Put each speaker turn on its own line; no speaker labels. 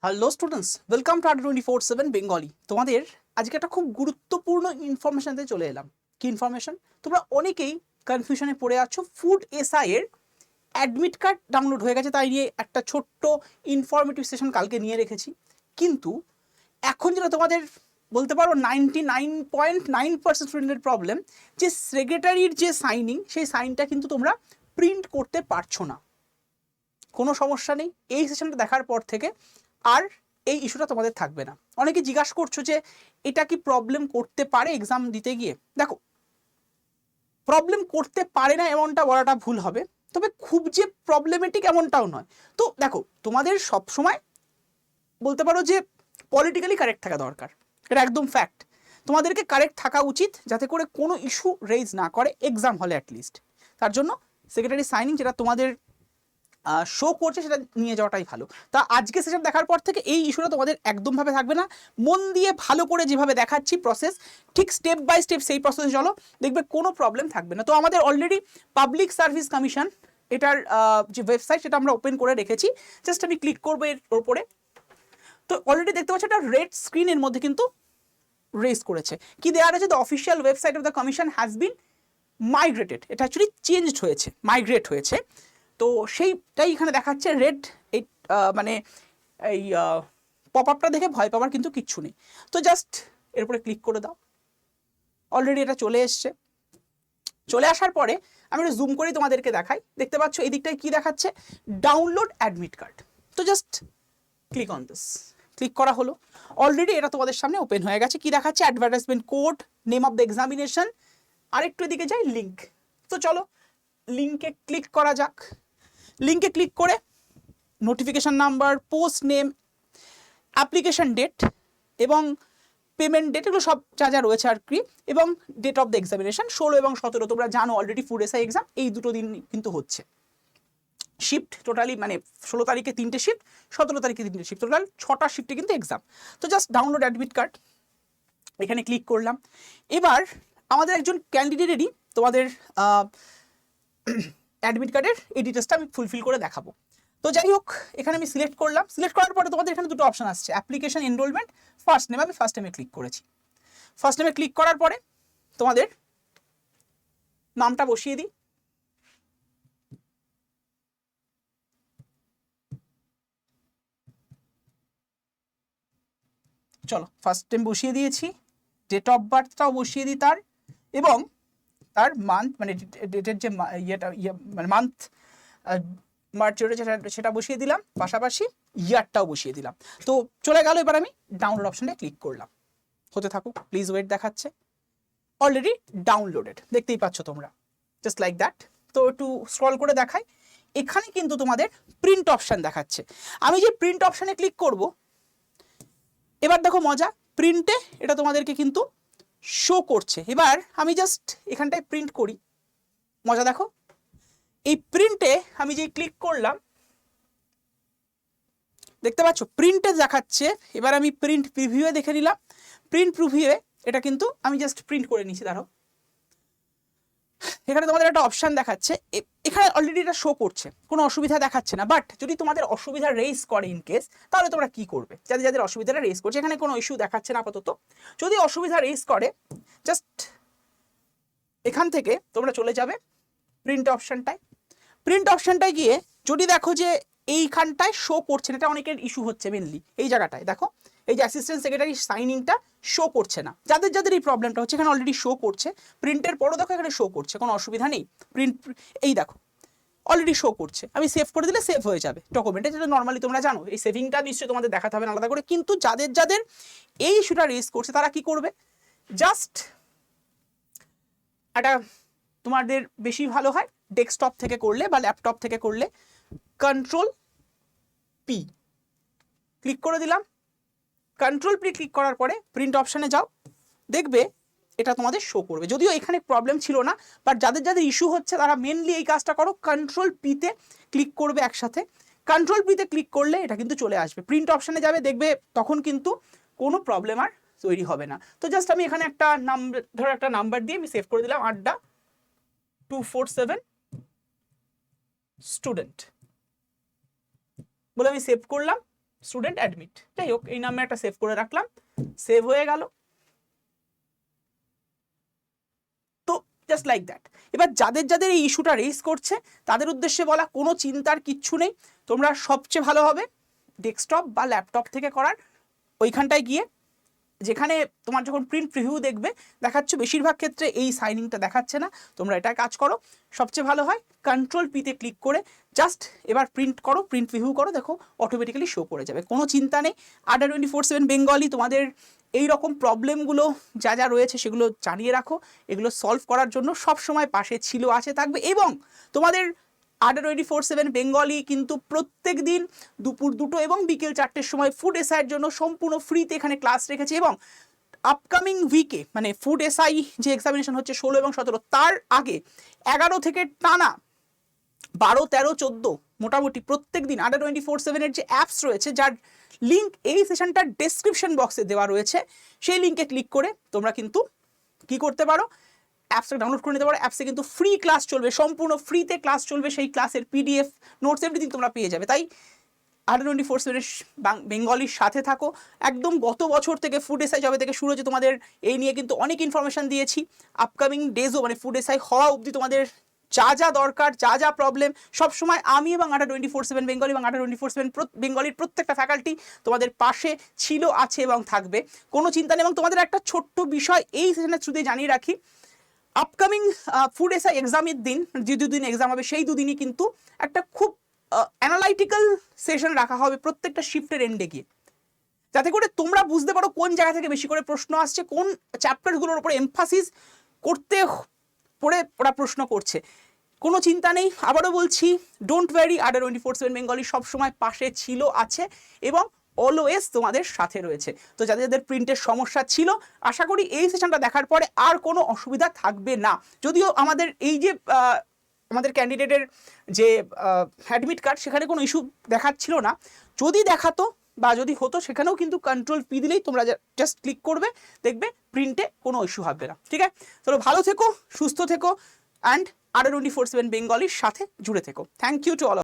Hello students, welcome to আড্ডা 24/7 Bengali. তোমাদের আজকে একটা খুব গুরুত্বপূর্ণ ইনফরমেশনতে চলে এলাম। কি ইনফরমেশন? তোমরা অনেকেই কনফিউশনে পড়ে আছো। ফুড এসআই এর অ্যাডমিট কার্ড ডাউনলোড হয়ে গেছে, তাই নিয়ে একটা ছোট্ট ইনফরমেটিভ সেশন কালকে নিয়ে রেখেছি। কিন্তু এখন যেটা তোমাদের বলতে পারো 99.9% স্টুডেন্টের প্রবলেম, যে সেক্রেটারির যে সাইনিং, সেই সাইনটা কিন্তু তোমরা প্রিন্ট করতে পারছো না। কোনো সমস্যা নেই, এই সেশনটা দেখার পর থেকে আর এই ইস্যুটা তোমাদের থাকবে না। অনেকে জিজ্ঞাসা করছো যে এটা কি প্রবলেম করতে পারে এক্সাম দিতে গিয়ে। দেখো, প্রবলেম করতে পারে না এমনটা বলাটা ভুল হবে, তবে খুব যে প্রবলেমেটিক এমনটাও নয়। তো দেখো, তোমাদের সব সময় বলতে পারো যে পলিটিক্যালি কারেক্ট থাকা দরকার, এটা একদম ফ্যাক্ট। তোমাদেরকে কারেক্ট থাকা উচিত যাতে করে কোনো ইস্যু রেজ না করে এক্সাম হলে অ্যাটলিস্ট। তার জন্য সেক্রেটারি সাইনিং যেটা তোমাদের শো করছে সেটা নিয়ে যাওয়াটাই ভালো। তা আজকে সেশন দেখার পর থেকে এই ইস্যুটা তোমাদের একদমভাবে থাকবে না। মন দিয়ে ভালো করে যেভাবে দেখাচ্ছি প্রসেস, ঠিক স্টেপ বাই স্টেপ সেই প্রসেসে চলো, দেখবে কোনো প্রবলেম থাকবে না। তো আমাদের অলরেডি পাবলিক সার্ভিস কমিশন এটার যে ওয়েবসাইট সেটা আমরা ওপেন করে রেখেছি। জাস্ট আমি ক্লিক করবো এর ওপরে। তো অলরেডি দেখতে পাচ্ছি একটা রেড স্ক্রিনের মধ্যে কিন্তু রেজ করেছে। কি দেওয়া আছে? The official website of the commission has been migrated. এটা অ্যাকচুয়ালি চেঞ্জড হয়েছে, মাইগ্রেট হয়েছে। তো সেইটাই এখানে দেখাচ্ছে রেড। এই মানে এই পপ আপটা দেখে ভয় পাওয়ার কিন্তু কিচ্ছু নেই। তো জাস্ট এরপরে ক্লিক করে দাও। অলরেডি এটা চলে এসছে। চলে আসার পরে আমি একটু জুম করেই তোমাদেরকে দেখাই। দেখতে পাচ্ছ এই দিকটায় কি দেখাচ্ছে? Download admit card. তো just click on this. Click করা হলো। অলরেডি এটা তোমাদের সামনে ওপেন হয়ে গেছে। কি দেখাচ্ছে? Advertisement code, name of the examination, আরেকটু এদিকে যাই লিঙ্ক। তো চলো লিঙ্কে ক্লিক করা যাক। লিঙ্কে ক্লিক করে notification number, post name, application date এবং পেমেন্ট ডেট, এগুলো সব যা যা রয়েছে আর কি, এবং ডেট অফ দ্য এক্সামিনেশন 16 এবং 17। তোমরা জানো অলরেডি ফুড এসআই এক্সাম এই দুটো দিন কিন্তু হচ্ছে। শিফট টোটালি মানে 16 তারিখে 3টে শিফট, 17 তারিখে 3টে শিফট, টোটাল 6টা শিফটে কিন্তু এক্সাম। তো জাস্ট ডাউনলোড অ্যাডমিট কার্ড, এখানে ক্লিক করলাম। এবার আমাদের একজন ক্যান্ডিডেটেরই তোমাদের অ্যাডমিট কার্ডের এই ডিটেলসটা আমি ফুলফিল করে দেখাবো। তো যাই হোক, এখানে আমি সিলেক্ট করলাম। সিলেক্ট করার পরে তোমাদের এখানে দুটো অপশন আসছে, অ্যাপ্লিকেশন, এনরোলমেন্ট, ফার্স্ট নেম। আমি ফার্স্ট নেমে ক্লিক করেছি। ফার্স্ট নেমে ক্লিক করার পরে তোমাদের নামটা বসিয়ে দিই। চলো ফার্স্ট নেম বসিয়ে দিয়েছি, ডেট অফ বার্থটাও বসিয়ে দিই তার, এবং তার মান্থ মানে ডেটের যে ইয়েটা মানে মান্থ মার্চ সেটা বসিয়ে দিলাম, পাশাপাশি ইয়ারটাও বসিয়ে দিলাম। তো চলে গেল। এবার আমি ডাউনলোড অপশনে ক্লিক করলাম। হতে থাকুক, প্লিজ ওয়েট দেখাচ্ছে। অলরেডি ডাউনলোডেড, দেখতেই পাচ্ছ তোমরা, জাস্ট লাইক দ্যাট। তো একটু স্ক্রল করে দেখাই। এখানে কিন্তু তোমাদের প্রিন্ট অপশান দেখাচ্ছে। আমি যে প্রিন্ট অপশানে ক্লিক করব, এবার দেখো মজা, প্রিন্টে এটা তোমাদেরকে কিন্তু শো করছে। এবার আমি জাস্ট এখানটায় প্রিন্ট করি। মজা দেখো, এই প্রিন্টে আমি যে ক্লিক করলাম, দেখতে পাচ্ছ প্রিন্টে দেখাচ্ছে। এবার আমি প্রিন্ট প্রিভিউয়ে দেখে নিলাম। প্রিন্ট প্রিভিউয়ে এটা কিন্তু আমি জাস্ট প্রিন্ট করে নিচ্ছি। দাঁড়াও, এখানে তোমাদের একটা অপশান দেখাচ্ছে। এখানে অলরেডি এটা শো করছে, কোনো অসুবিধা দেখাচ্ছে না। বাট যদি তোমাদের অসুবিধা রেজ করে ইন কেস, তাহলে তোমরা কি করবে? যাদের যাদের অসুবিধাটা রেজ করছে, এখানে কোনো ইস্যু দেখাচ্ছে না আপাতত। যদি অসুবিধা রেজ করে, জাস্ট এখান থেকে তোমরা চলে যাবে প্রিন্ট অপশানটায়। প্রিন্ট অপশানটায় গিয়ে যদি দেখো যে এইখানটায় শো করছে না, এটা অনেকের ইস্যু হচ্ছে মেনলি এই জায়গাটায়। দেখো এই যে অ্যাসিস্ট্যান্ট সেক্রেটারি সাইনিংটা শো করছে না, যাদের যাদের এই প্রবলেমটা হচ্ছে, এখানে অলরেডি শো করছে। প্রিন্টের পরও দেখো এখানে শো করছে, কোনো অসুবিধা নেই। প্রিন্ট এই দেখো অলরেডি শো করছে। আমি সেভ করে দিলে সেভ হয়ে যাবে ডকুমেন্টে, যেটা নর্মালি তোমরা জানো। এই সেভিংটা নিশ্চয়ই তোমাদের দেখাতে হবে না আলাদা করে। কিন্তু যাদের যাদের এই ইস্যুটা রেজ করছে, তারা কি করবে? জাস্ট একটা তোমাদের বেশি ভালো হয় ডেস্কটপ থেকে করলে বা ল্যাপটপ থেকে করলে, কন্ট্রোল পি ক্লিক করে দিলাম। কন্ট্রোল পি ক্লিক করার পরে প্রিন্ট অপশানে যাও, দেখবে এটা তোমাদের শো করবে। যদিও এখানে প্রবলেম ছিল না, বাট যাদের যাদের ইস্যু হচ্ছে তারা মেনলি এই কাজটা করো, কন্ট্রোল পিতে ক্লিক করবে একসাথে। কন্ট্রোল পিতে ক্লিক করলে এটা কিন্তু চলে আসবে, প্রিন্ট অপশানে যাবে, দেখবে তখন কিন্তু কোনো প্রবলেম আর তৈরি হবে না। তো জাস্ট আমি এখানে একটা নাম্বার, ধরো একটা নাম্বার দিয়ে আমি সেভ করে দিলাম, আড্ডা 247 স্টুডেন্ট বলে আমি সেভ করলাম। স্টুডেন্ট অ্যাডমিট, যাই হোক এই নামে একটা সেভ করে রাখলাম, সেভ হয়ে গেল। তো জাস্ট লাইক দ্যাট। এবার যাদের যাদের এই ইস্যুটা রেজ করছে তাদের উদ্দেশ্যে বলা, কোনো চিন্তার কিচ্ছু নেই, তোমরা সবচেয়ে ভালো হবে ডেস্কটপ বা ল্যাপটপ থেকে করার। ওইখানটায় গিয়ে যেখানে তোমার যখন প্রিন্ট প্রিভিউ দেখবে দেখাচ্ছে, বেশিরভাগ ক্ষেত্রে এই সাইনিংটা দেখাচ্ছে না, তোমরা এটা কাজ করো, সবচেয়ে ভালো হয় কন্ট্রোল পিতে ক্লিক করে জাস্ট এবার প্রিন্ট করো, প্রিন্ট প্রিভিউ করো, দেখো অটোমেটিক্যালি শো করে যাবে, কোনো চিন্তা নেই। আড্ডা 24/7 বেঙ্গলি তোমাদের এই রকম প্রবলেমগুলো যা যা রয়েছে সেগুলো জানিয়ে রাখো, এগুলো সলভ করার জন্য সব সময় পাশে ছিল, আছে, থাকবে। এবং তোমাদের আড্ডা 24/7 বেঙ্গলি কিন্তু প্রত্যেক দিন দুপুর 2টো এবং বিকেল 4টের সময় ফুড এসআইয়ের জন্য সম্পূর্ণ ফ্রিতে এখানে ক্লাস রেখেছে। এবং আপকামিং উইকে মানে ফুড এসআই যে এক্সামিনেশন হচ্ছে 16 এবং 17, তার আগে 11 থেকে টানা 12, 13, 14 মোটামুটি প্রত্যেক দিন আড্ডা 24/7 এর যে অ্যাপস রয়েছে, যার লিঙ্ক এই সেশনটার ডেসক্রিপশন বক্সে দেওয়া রয়েছে, সেই লিঙ্কে ক্লিক করে তোমরা কিন্তু কি করতে পারো, অ্যাপসটা ডাউনলোড করে নিতে পারো। অ্যাপসে কিন্তু ফ্রি ক্লাস চলবে, সম্পূর্ণ ফ্রিতে ক্লাস চলবে, সেই ক্লাসের পিডিএফ নোটস এভরিথিং তোমরা পেয়ে যাবে। তাই আড্ডা 24/7 বেঙ্গলির সাথে থাকো। একদম গত বছর থেকে ফুড এসআই জবে থেকে শুরু হচ্ছে তোমাদের এই নিয়ে কিন্তু অনেক ইনফরমেশন দিয়েছি। আপকামিং ডেজও মানে ফুড এসআই হওয়া অবধি তোমাদের যা যা দরকার, যা যা প্রবলেম, সবসময় আমি এবং আড্ডা 24/7 বেঙ্গলি এবং আড্ডা 24/7 বেঙ্গলির প্রত্যেকটা ফ্যাকাল্টি তোমাদের পাশে ছিল, আছে এবং থাকবে, কোনো চিন্তা নেই। এবং তোমাদের একটা ছোট্ট বিষয় এই সেশনের থ্রুতে জানিয়ে রাখি, আপকামিং ফুড এসআই এক্সামের দিন, যে দুদিন এক্সাম হবে সেই দুদিনই কিন্তু একটা খুব অ্যানালাইটিক্যাল সেশন রাখা হবে প্রত্যেকটা শিফটের এন্ডে গিয়ে, যাতে করে তোমরা বুঝতে পারো কোন জায়গা থেকে বেশি করে প্রশ্ন আসছে, কোন চ্যাপ্টারগুলোর উপরে এমফাসিস করতে পড়ে ওরা প্রশ্ন করছে। কোনো চিন্তা নেই, আবারও বলছি, ডোন্ট ওয়ারি, আড্ডা 24/7 বেঙ্গলি সবসময় পাশে ছিল, আছে এবং অলওয়েজ তোমাদের সাথে রয়েছে। তো যাদের যাদের প্রিন্টের সমস্যা ছিল, আশা করি এই সেশনটা দেখার পরে আর কোনো অসুবিধা থাকবে না। যদিও আমাদের এই যে আমাদের ক্যান্ডিডেটের যে অ্যাডমিট কার্ড, সেখানে কোনো ইস্যু দেখাচ্ছিল না, যদি দেখাতো বা যদি হতো সেখানেও কিন্তু কন্ট্রোল পি দিলেই তোমরা জাস্ট ক্লিক করবে, দেখবে প্রিন্টে কোনো ইস্যু হবে না। ঠিক আছে, চলো ভালো থেকো, সুস্থ থেকো অ্যান্ড আড্ডা 24/7 বেঙ্গলির সাথে জুড়ে থেকো। Thank you to all.